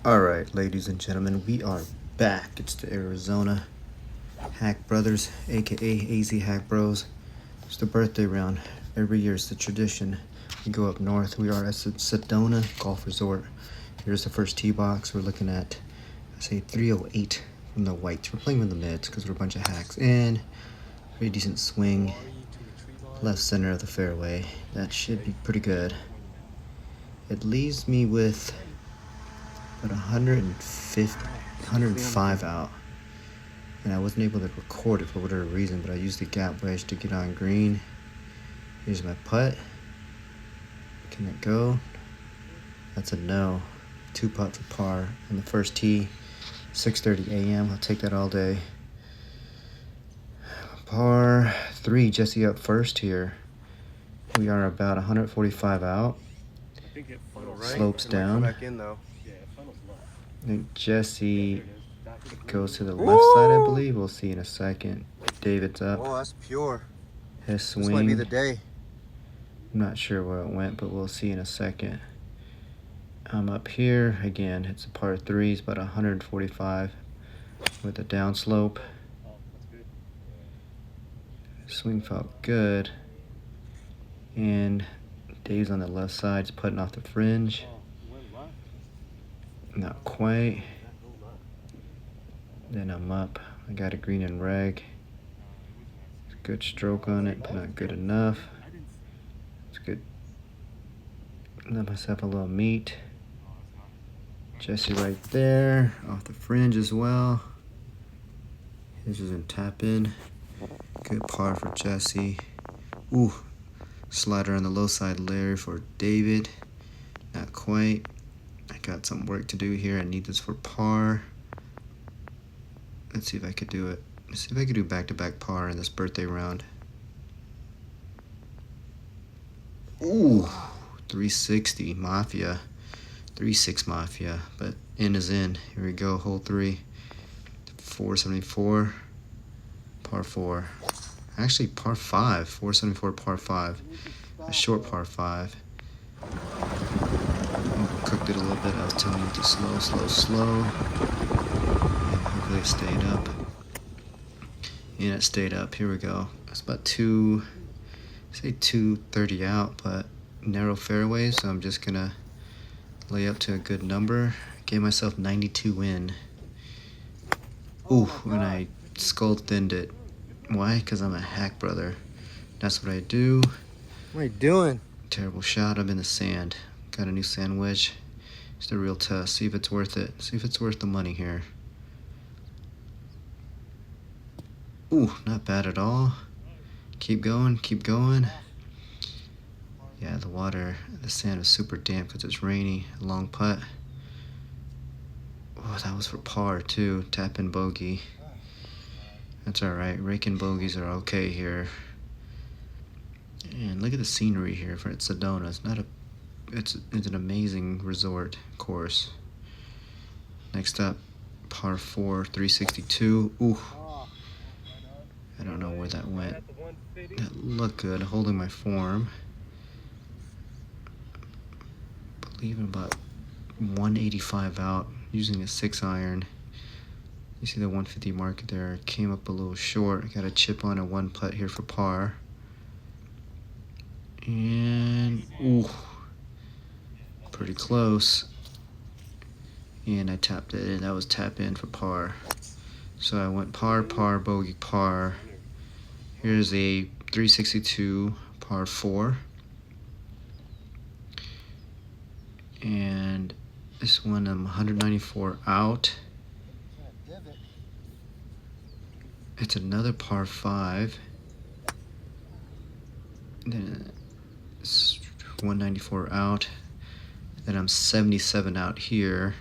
Alright, ladies and gentlemen, we are back. It's the Arizona Hack Brothers, aka AZ Hack Bros. It's the birthday round. Every year it's the tradition. We go up north. We are at Sedona Golf Resort. Here's the first tee box. We're looking at, I say, 308 from the whites. We're playing with the mids because we're a bunch of hacks. And pretty decent swing. Left center of the fairway. That should be pretty good. It leaves me with about 105 out, and I wasn't able to record it for whatever reason, but I used the gap wedge to get on green. Here's my putt. Can it go? That's a no. 2 putt for par on the first tee. 6:30 a.m. I'll take that all day. Par 3, Jesse up first here. We are about 145 out. Slopes down. I think Jesse goes to the left side, I believe. We'll see in a second. David's up. Oh, that's pure. His swing. This might be the day. I'm not sure where it went, but we'll see in a second. I'm up here. Again, it's a par 3. It's about 145 with a downslope. Swing felt good. And Dave's on the left side. He's putting off the fringe. Not quite. Then I'm up. I got a green and reg. Good stroke on it, but not good enough. It's good. Let myself a little meat. Jesse right there, off the fringe as well. His is in tap in. Good par for Jesse. Ooh, slider on the low side, Larry for David. Not quite. I got some work to do here. I need this for par. Let's see if I could do it. Let's see if I could do back-to-back par in this birthday round. Ooh, 360 Mafia. 3-6 Mafia, but in is in. Here we go, hole 3. 474, par 4. Actually, par 5. 474, par 5. A short par 5. Cooked it a little bit. I was telling you to slow. And hopefully it stayed up. And it stayed up. Here we go. It's about 230 out, but narrow fairways, so I'm just gonna lay up to a good number. Gave myself 92 in. Ooh, when I skull thinned it. Why? Because I'm a hack brother. That's what I do. What are you doing? Terrible shot. I'm in the sand. Got a new sand wedge. It's the real test. See if it's worth it. See if it's worth the money here. Ooh, not bad at all. Keep going. Yeah, the sand is super damp because it's rainy. Long putt. Oh, that was for par too. Tap in bogey. That's alright. Raking bogeys are okay here. And look at the scenery here for Sedona. It's an amazing resort course. Next up, par 4, 362. Ooh. I don't know where that went. That looked good. Holding my form. I believe I'm about 185 out using a 6-iron. You see the 150 mark there. Came up a little short. I got a chip on a 1 putt here for par. And ooh, pretty close. And I tapped it in. That was tap in for par. So I went par, bogey, par. Here's a 362 par 4. And this one I'm 194 out. It's another par 5. Then it's 194 out. Then I'm 77 out here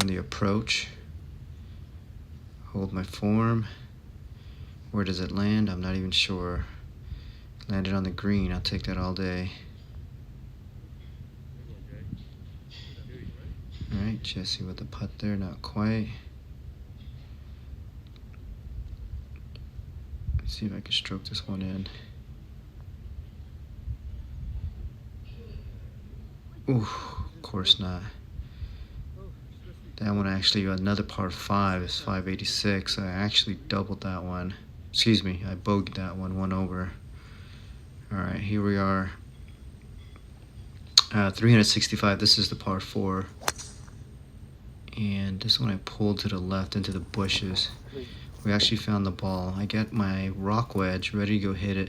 on the approach. Hold my form. Where does it land? I'm not even sure. Landed on the green. I'll take that all day. Alright, Jesse with the putt there. Not quite. Let's see if I can stroke this one in. Ooh, of course not. That one actually, another par 5 is 586. I actually doubled that one. Excuse me, I bogeyed that one over. Alright, here we are. 365. This is the par 4. And this one I pulled to the left into the bushes. We actually found the ball. I got my rock wedge ready to go hit it.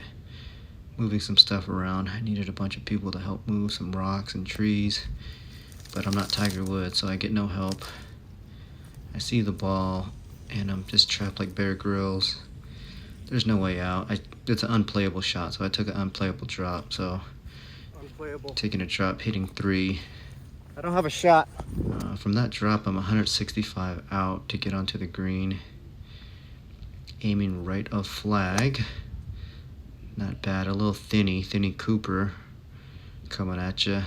Moving some stuff around. I needed a bunch of people to help move some rocks and trees. But I'm not Tiger Woods, so I get no help. I see the ball, and I'm just trapped like Bear Grylls. There's no way out. It's an unplayable shot, so I took an unplayable drop. So, Unplayable. taking a drop, hitting 3. I don't have a shot. From that drop, I'm 165 out to get onto the green. Aiming right of flag. Not bad. A little thinny Cooper coming at you.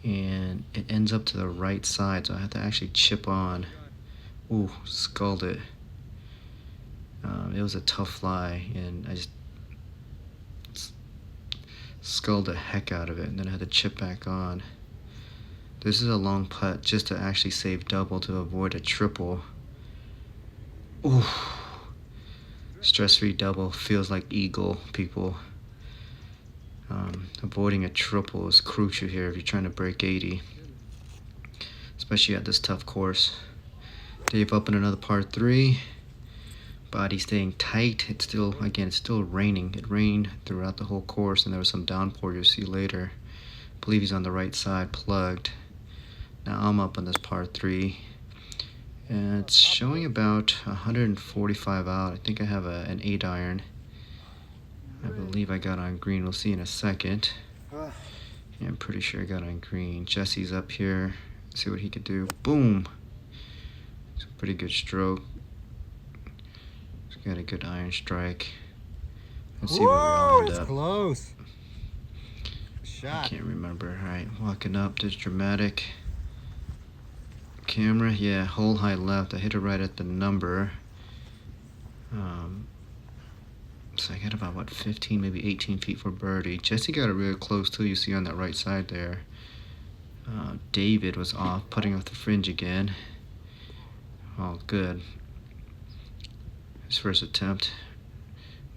And it ends up to the right side, so I have to actually chip on. Ooh, sculled it. It was a tough fly, and I just sculled the heck out of it, and then I had to chip back on. This is a long putt just to actually save double to avoid a triple. Ooh. Stress-free double feels like eagle, people. Avoiding a triple is crucial here if you're trying to break 80, especially at this tough course. Dave up in another par 3. Body staying tight. It's still raining. It rained throughout the whole course, and there was some downpour you'll see later. I believe he's on the right side, plugged. Now I'm up on this par 3. And it's showing about 145 out. I think I have an 8 iron. I believe I got on green. We'll see in a second. Yeah, I'm pretty sure I got on green. Jesse's up here. Let's see what he could do. Boom! It's a pretty good stroke. He's got a good iron strike. Let's see where we all end up. Close. Shot. I can't remember. Alright, walking up. This dramatic camera. Yeah, hole high left. I hit it right at the number. So I got about, what, 15, maybe 18 feet for birdie. Jesse got it really close, too. You see on that right side there. David was off, putting off the fringe again. All good. His first attempt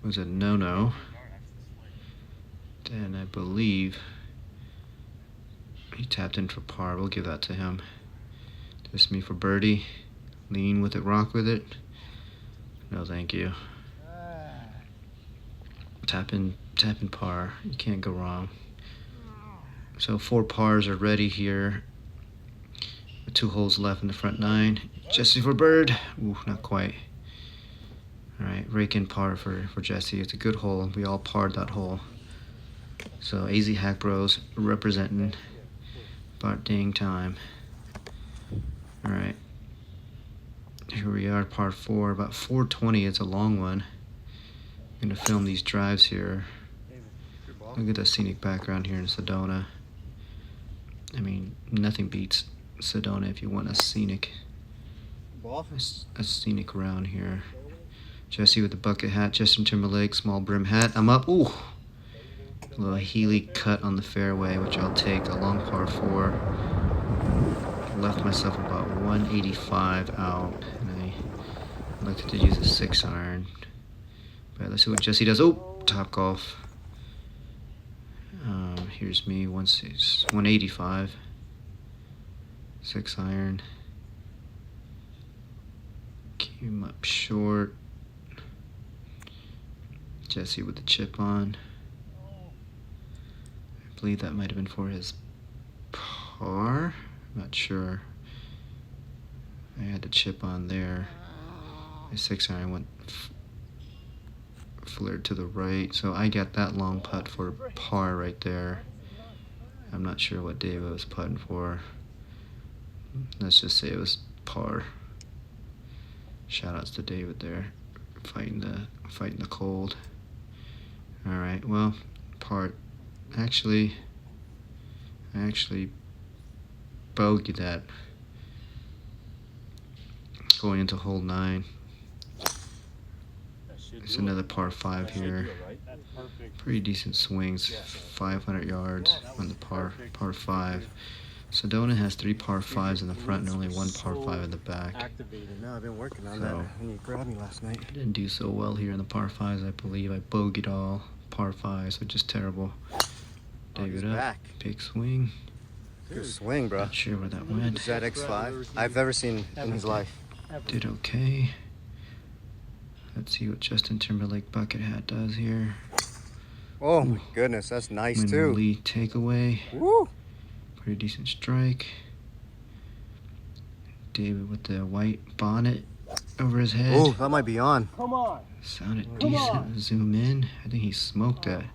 was a no-no. And I believe he tapped in for par. We'll give that to him. Just me for birdie. Lean with it, rock with it. No, thank you. Tap in par. You can't go wrong. So 4 pars are ready here. With 2 holes left in the front 9. Jesse for bird. Ooh, not quite. Alright, rake in par for Jesse. It's a good hole. We all parred that hole. So AZ Hack Bros representing about dang time. Alright. Here we are, par 4. About 420. It's a long one. I'm going to film these drives here. Look at the scenic background here in Sedona. I mean, nothing beats Sedona if you want a scenic round here. Jesse with the bucket hat, Justin Timberlake, small brim hat. I'm up. Ooh! A little Healy cut on the fairway, which I'll take. A long par 4. Left myself about 185 out, and I elected to use a 6 iron. But let's see what Jesse does. Oh! Top golf. Here's me, 185. 6 iron. Came up short. Jesse with the chip on. I believe that might have been for his par. I'm not sure. I had the chip on there. My 6 iron went flared to the right, so I got that long putt for par right there. I'm not sure what David was putting for. Let's just say it was par. Shout outs to David there, fighting the cold. All right, well, par. I actually bogeyed that going into hole 9. It's another par 5 here. Pretty decent swings, 500 yards on the par 5. Sedona has 3 par 5s in the front and only 1 par 5 in the back. Activated. No, I've been working on So, that when you grabbed me last night. I didn't do so well here in the par 5s, I believe. I bogeyed all par 5s, which is terrible. David up, back. big swing. Good swing, bro. Not sure where that went. Is that X5 I've ever seen in his life? Did okay. Let's see what Justin Timberlake bucket hat does here. Oh my goodness, that's nice Win too. lead takeaway. Woo! Pretty decent strike. David with the white bonnet over his head. Oh, that might be on. Come on. Sounded decent. Zoom in. I think he smoked that.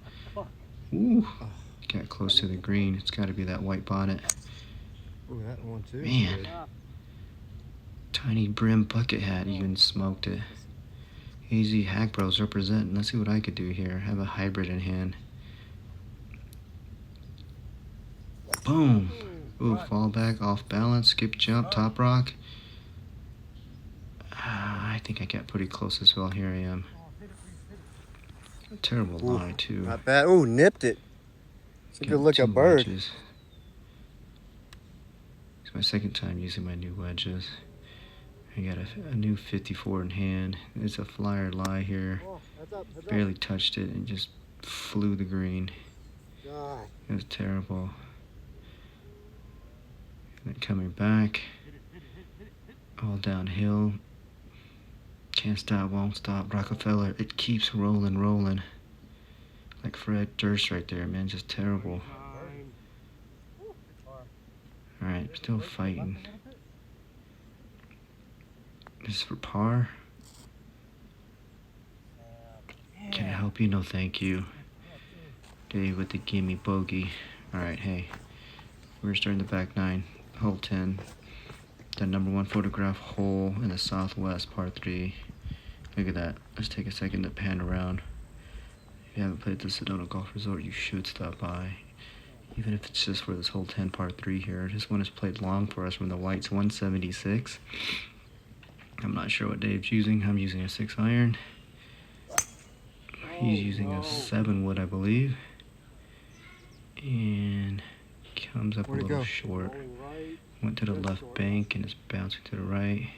Ooh. Got close to the green. It's got to be that white bonnet. Ooh, that one too. Man. Tiny brim bucket hat even smoked it. AZ Hack Bros representing. Let's see what I could do here. Have a hybrid in hand. Boom. Ooh, fall back, off balance, skip jump, top rock. I think I got pretty close as well. Here I am. A terrible lie, too. Not bad. Ooh, nipped it. It's a good look at two bird. wedges. It's my second time using my new wedges. I got a new 54 in hand. It's a flyer lie here. Barely touched it and just flew the green. It was terrible. And then coming back, all downhill. Can't stop, won't stop. Rockefeller, it keeps rolling, rolling. Like Fred Durst right there, man, just terrible. Alright, still fighting. This is for par. Can I help you? No, thank you. Dave with the gimme bogey. Alright, hey. We're starting the back 9, hole 10. The number 1 photograph hole in the southwest, par 3. Look at that. Let's take a second to pan around. If you haven't played the Sedona Golf Resort, you should stop by. Even if it's just for this hole 10, par 3 here. This one is played long for us from the whites, 176. I'm not sure what Dave's using. I'm using a 6 iron. He's using a 7 wood, I believe. And comes up a little short. Went to the left bank and is bouncing to the right.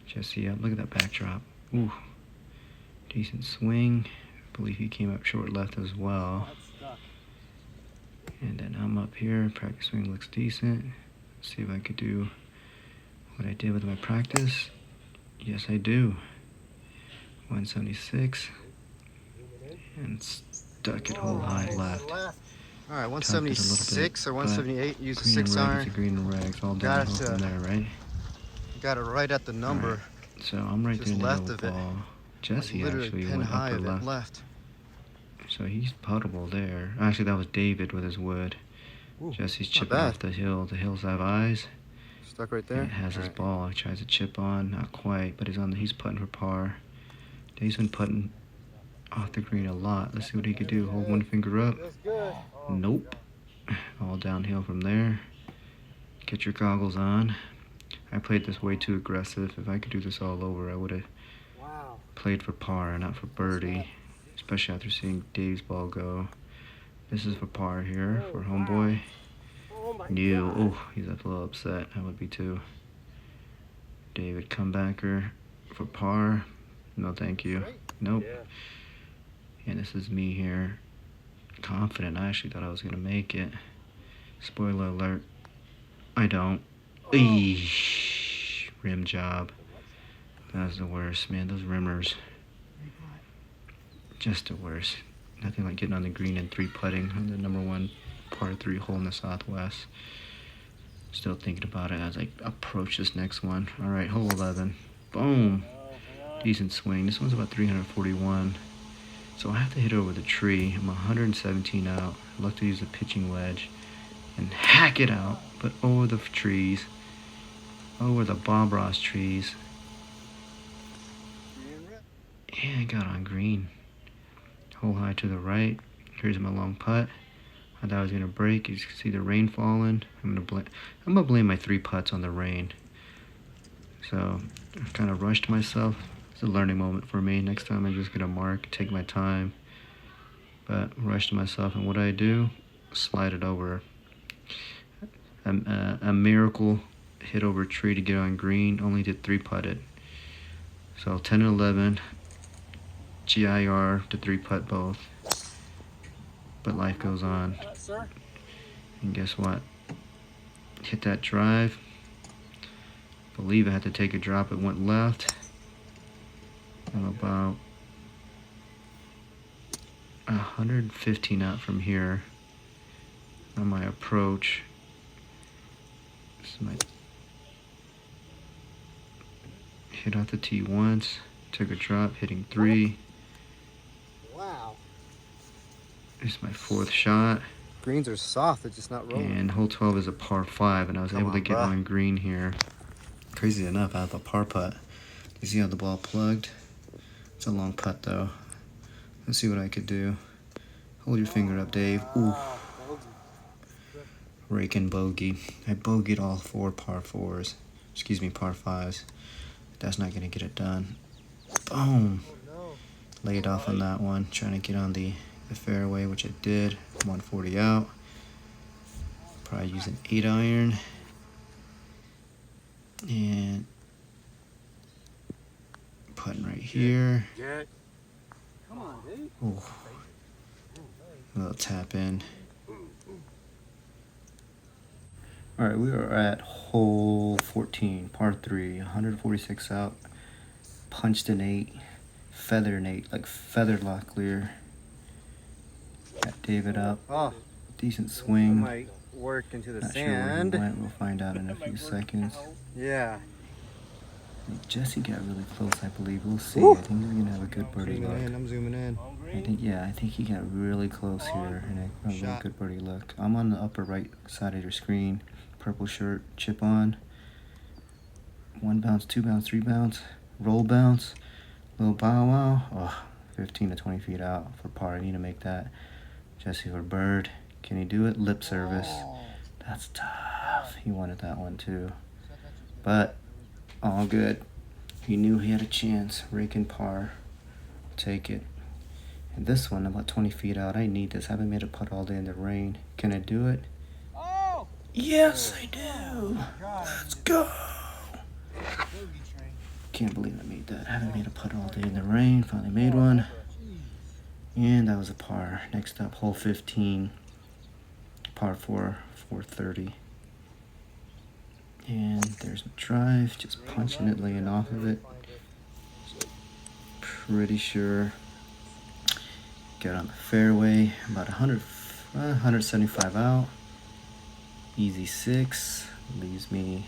Jesse up. Look at that backdrop. Ooh. Decent swing. I believe he came up short left as well. And then I'm up here. Practice swing looks decent. Let's see if I could do what I did with my practice. Yes, I do. 176. And stuck it hole high left. All right, 176 or 178. Use a 6 iron. Green and rags all down from there, right? Got it right at the number. Right. So I'm right there in the left middle of it. ball. Jesse actually pin went high upper of it left. So he's puttable there. Actually, that was David with his wood. Ooh, Jesse's chipping off the hill. The hills have eyes. Stuck right there. It has his ball. He tries to chip on, not quite, but he's putting for par. Dave's been putting off the green a lot. Let's see what he could do. Hold one finger up. Nope. All downhill from there. Get your goggles on. I played this way too aggressive. If I could do this all over, I would have played for par, not for birdie. Especially after seeing Dave's ball go. This is for par here for homeboy. Neil, oh, he's a little upset. I would be too. David comebacker for par. No, thank you. Nope. And this is me here. Confident. I actually thought I was gonna make it. Spoiler alert. I don't. Eesh. Rim job. That was the worst, man. Those rimmers. Just the worst. Nothing like getting on the green and 3 putting on the number 1 par 3 hole in the southwest. Still thinking about it as I approach this next one. Alright, hole 11. Boom. Decent swing. This one's about 341. So I have to hit over the tree. I'm 117 out. I love to use a pitching wedge and hack it out, but over the trees, over the Bob Ross trees. And I got on green. Hole high to the right. Here's my long putt. I thought I was gonna break. You can see the rain falling. I'm gonna blame my 3 putts on the rain. So I kind of rushed myself. It's a learning moment for me. Next time I'm just gonna mark, take my time. But rushed myself, and what I do, slide it over. a miracle hit over a tree to get on green. Only did 3-putt it. So 10 and 11, GIR to 3-putt both. But life goes on. And guess what? Hit that drive. Believe I had to take a drop. It went left. I'm about 115 out from here on my approach. This is my hit off the tee once, took a drop, hitting 3. Wow. This is my 4th shot. Greens are soft, they're just not rolling. And hole 12 is a par 5, and I was able to get on green here. Crazy enough, I have a par putt. You see how the ball plugged? It's a long putt though. Let's see what I could do. Hold your finger up, Dave. Ooh. Raking bogey. I bogeyed all 4 par 4s. Excuse me, par 5s. That's not gonna get it done. Boom. Laid off on that one. Trying to get on the fairway, which I did. 140 out. Probably use an 8-iron. And putting right here. Come on, dude. Ooh. A little tap in. Alright, we are at hole 14, par 3, 146 out. Punched an 8, feathered an 8, like feathered lot clear. Got David up. Oh, Decent swing. might work into the Not sand. sure where he went. We'll find out in a few seconds. Yeah. Jesse got really close, I believe. We'll see. Woo. I think he's gonna have a good birdie Zooming look. in, I'm zooming in. I think he got really close here and a really good birdie look. I'm on the upper right side of your screen. Purple shirt, chip on. 1 bounce, 2 bounce, 3 bounce, roll bounce, little bow wow. Oh, 15 to 20 feet out for par. I need to make that. Jesse for bird. Can he do it? Lip service. That's tough. He wanted that one too. But all good. He knew he had a chance. Raking par. Take it. And this one, about 20 feet out. I need this. I haven't made a putt all day in the rain. Can I do it? Yes, I do. Let's go. Can't believe I made that. I haven't made a putt all day in the rain. Finally made one. And that was a par. Next up, hole 15. Par 4, 430. And there's my drive. Just punching it, laying off of it. Pretty sure. Got on the fairway. About 175 out. Easy 6. Leaves me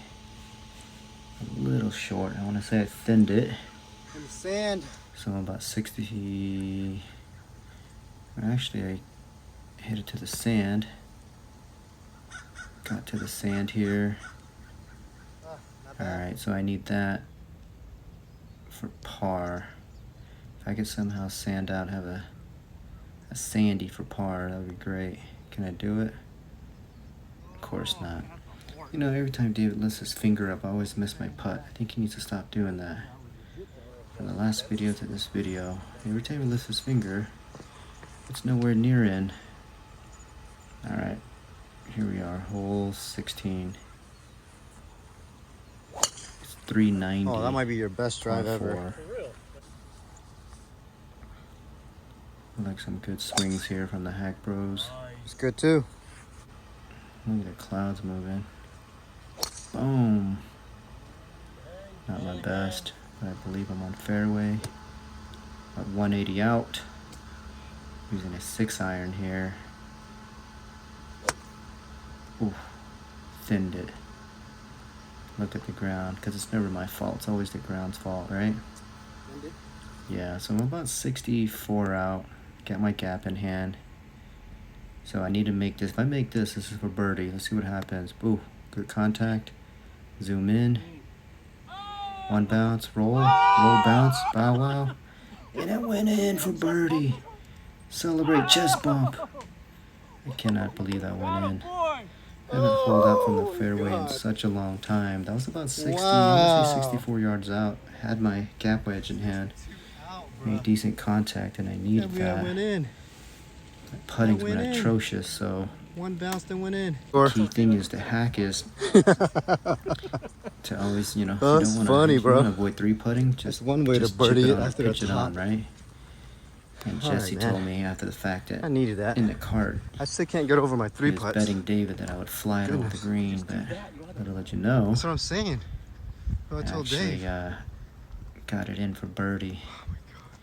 a little short. I want to say I thinned it. In the sand. So I'm about 60. Actually, I hit it to the sand. Got to the sand here. Alright, so I need that for par. If I could somehow sand out, have a sandy for par, that would be great. Can I do it? Of course not. You know, every time David lifts his finger up, I always miss my putt. I think he needs to stop doing that. From the last video to this video, every time he lifts his finger, it's nowhere near in. Alright, here we are, hole 16. It's 390. Oh, that might be your best drive par ever. 4. Like some good swings here from the Hack Bros. It's good too. Look at the clouds moving. Boom. Not my best, but I believe I'm on fairway. About 180 out. Using a 6-iron here. Ooh, thinned it. Look at the ground, because it's never my fault. It's always the ground's fault, right? Yeah, so I'm about 64 out. Got my gap in hand. So I need to make this. If I make this, this is for birdie. Let's see what happens. Ooh, good contact. Zoom in. 1 bounce, roll, bounce, bow wow. And it went in for birdie. Celebrate chest bump. I cannot believe that went in. I haven't pulled out from the fairway in such a long time. That was about 60, I want to say 64 yards out. Had my gap wedge in hand. Made decent contact, and I needed that. Went in. My putting's been atrocious, so One bounced and went in. Key thing is the hack is to always, you know, Oh, if that's you don't funny, want bro. to avoid three putting, just That's one way to chip birdie it on or after the pitch it on, top. right? And All right, Jesse man. told me after the fact that I needed that. in the cart, I still can't get over my he three was putts. betting David that I would fly it over the green, but I'm gonna let you know. That's what I'm saying. What I told Actually, Dave. got it in for birdie. Oh my god.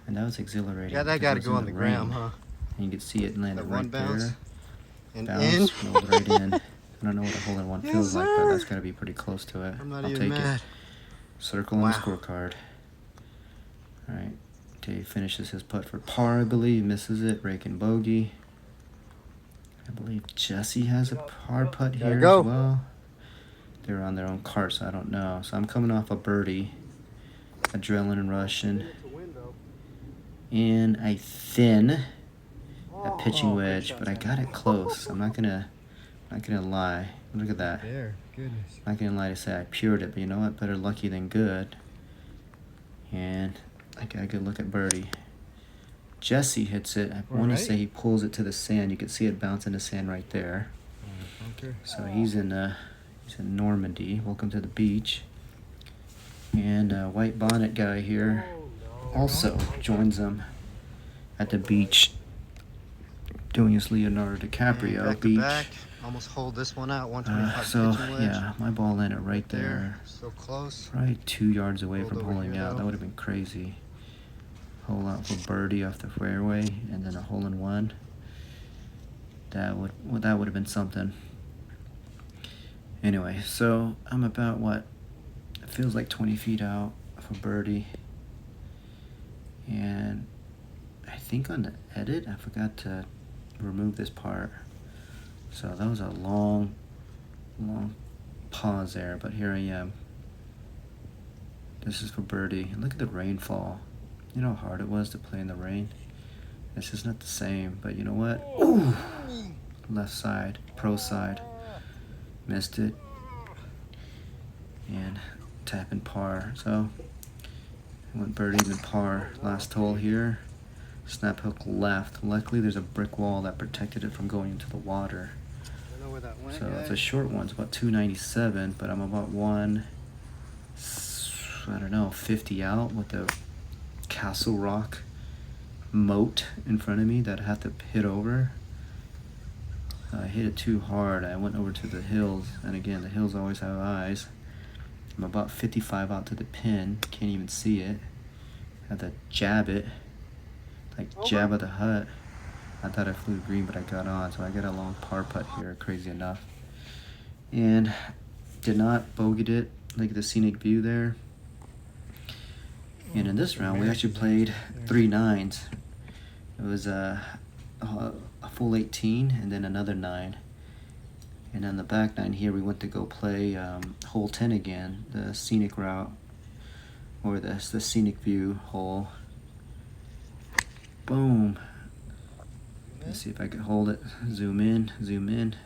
And that was exhilarating. Yeah, that because got it to was go in on the gram, rain, huh? And you could see it landed That one right bounce. there. And Bounce, in. rolled right in. I don't know what a hole-in-one Yes, feels like, but that's sir. got to be pretty close to it. I'm not I'll even take mad. it. Circle on the scorecard. All right. Dave finishes his putt for par, I believe. Misses it. Rake and bogey. I believe Jesse has a par putt here as well. They're on their own cart, so I don't know. So I'm coming off a birdie. Adrenaline rushing. And a pitching wedge, but I got it close. I'm not gonna lie. Look at that. There, goodness. I'm not gonna lie to say I pured it, but you know what? Better lucky than good. And I got a good look at birdie. Jesse hits it. I want to say he pulls it to the sand. You can see it bounce in the sand right there. So he's in Normandy. Welcome to the beach. And white bonnet guy here also joins them at the beach doing his Leonardo DiCaprio back beach. to back. Almost hold this one out. 125 So pitching wedge. yeah, my ball landed right there. So close. Probably 2 yards away Hold from over holing here, out. though. That would have been crazy. Hole out for birdie off the fairway, and then a hole-in-one. That would have been something. Anyway, so I'm about what? It feels like 20 feet out for birdie. And I think on the edit, I forgot to remove this part. So that was a long pause there, but here I am. This is for birdie. And look at the rainfall. You know how hard it was to play in the rain? It's just not the same, but you know what? Ooh! Left side, pro side. Missed it. And tapping par. So I went birdie then par. Last hole here. Snap hook left. Luckily there's a brick wall that protected it from going into the water. So it's a short one. It's about 297, but I'm about 50 out with the Castle Rock moat in front of me that I have to hit over. I hit it too hard. I went over to the hills, and again, the hills always have eyes. I'm about 55 out to the pin. Can't even see it. Had to jab it, like Jabba the Hutt. I thought I flew green, but I got on, so I got a long par putt here, crazy enough. And did not bogeyed it. Look at the scenic view there. And in this round, we actually played 3 9s. It was a full 18 and then another 9. And on the back 9 here, we went to go play hole 10 again, the scenic route, or the scenic view hole. Boom. Let's see if I can hold it. Zoom in.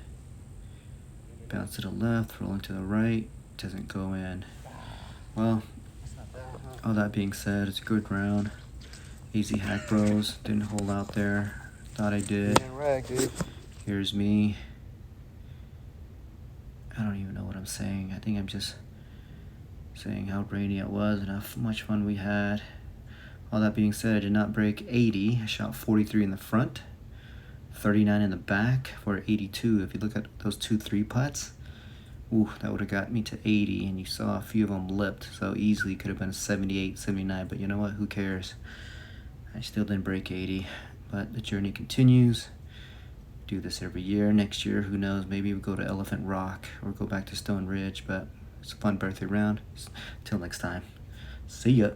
Bounce to the left, rolling to the right. Doesn't go in. Well, all that being said, it's a good round. Easy hack bros. Didn't hold out there. Thought I did. Here's me. I don't even know what I'm saying. I think I'm just saying how rainy it was and how much fun we had. All that being said, I did not break 80. I shot 43 in the front, 39 in the back for 82. If you look at those 2 3 putts, ooh, that would have got me to 80, and you saw a few of them lipped, so easily could have been 78, 79, but you know what, who cares? I still didn't break 80, but the journey continues. Do this every year. Next year, who knows, maybe we'll go to Elephant Rock or go back to Stone Ridge, but it's a fun birthday round. Till next time, see ya.